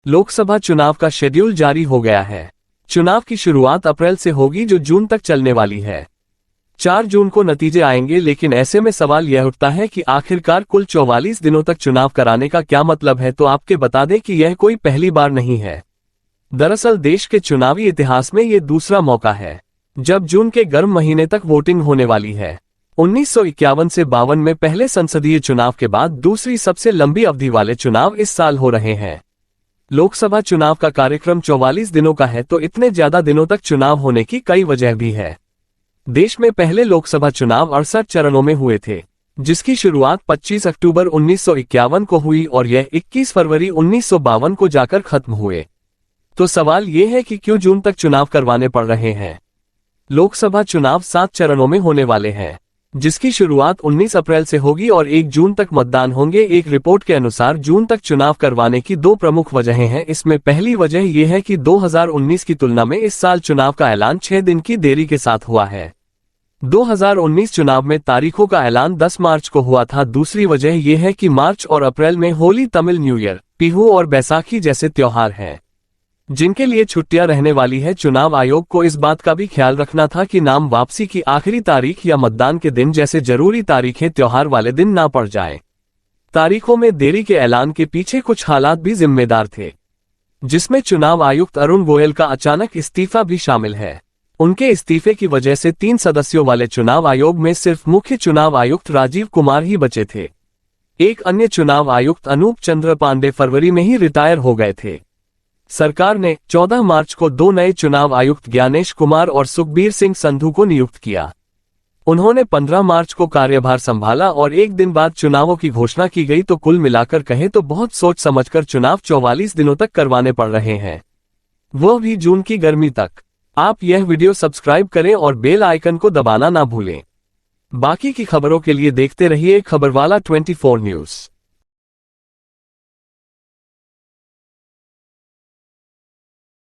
लोकसभा चुनाव का शेड्यूल जारी हो गया है। चुनाव की शुरुआत अप्रैल से होगी जो जून तक चलने वाली है। 4 जून को नतीजे आएंगे, लेकिन ऐसे में सवाल यह उठता है कि आखिरकार कुल 44 दिनों तक चुनाव कराने का क्या मतलब है। तो आपके बता दें कि यह कोई पहली बार नहीं है। दरअसल देश के चुनावी इतिहास में ये दूसरा मौका है जब जून के गर्म महीने तक वोटिंग होने वाली है। 1951 से 52 में पहले संसदीय चुनाव के बाद दूसरी सबसे लंबी अवधि वाले चुनाव इस साल हो रहे हैं। लोकसभा चुनाव का कार्यक्रम 44 दिनों का है, तो इतने ज्यादा दिनों तक चुनाव होने की कई वजह भी है। देश में पहले लोकसभा चुनाव 68 चरणों में हुए थे, जिसकी शुरुआत 25 अक्टूबर 1951 को हुई और यह 21 फरवरी 1952 को जाकर खत्म हुए। तो सवाल ये है कि क्यों जून तक चुनाव करवाने पड़ रहे हैं। लोकसभा चुनाव 7 चरणों में होने वाले हैं, जिसकी शुरुआत 19 अप्रैल से होगी और 1 जून तक मतदान होंगे। एक रिपोर्ट के अनुसार जून तक चुनाव करवाने की 2 प्रमुख वजहें हैं। इसमें पहली वजह यह है कि 2019 की तुलना में इस साल चुनाव का ऐलान 6 दिन की देरी के साथ हुआ है। 2019 चुनाव में तारीखों का ऐलान 10 मार्च को हुआ था। दूसरी वजह यह है कि मार्च और अप्रैल में होली, तमिल न्यू ईयर, बिहू और बैसाखी जैसे त्योहार हैं, जिनके लिए छुट्टियां रहने वाली है। चुनाव आयोग को इस बात का भी ख्याल रखना था कि नाम वापसी की आखिरी तारीख या मतदान के दिन जैसे जरूरी तारीखें त्योहार वाले दिन ना पड़ जाए। तारीखों में देरी के ऐलान के पीछे कुछ हालात भी जिम्मेदार थे, जिसमें चुनाव आयुक्त अरुण गोयल का अचानक इस्तीफा भी शामिल है। उनके इस्तीफे की वजह से 3 सदस्यों वाले चुनाव आयोग में सिर्फ मुख्य चुनाव आयुक्त राजीव कुमार ही बचे थे। एक अन्य चुनाव आयुक्त अनूप चंद्र पांडे फरवरी में ही रिटायर हो गए थे। सरकार ने 14 मार्च को 2 नए चुनाव आयुक्त ज्ञानेश कुमार और सुखबीर सिंह संधू को नियुक्त किया। उन्होंने 15 मार्च को कार्यभार संभाला और एक दिन बाद चुनावों की घोषणा की गई। तो कुल मिलाकर कहें तो बहुत सोच समझकर चुनाव 44 दिनों तक करवाने पड़ रहे हैं, वह भी जून की गर्मी तक। आप यह वीडियो सब्सक्राइब करें और बेल आइकन को दबाना ना भूलें। बाकी की खबरों के लिए देखते रहिए खबरवाला 24 न्यूज़।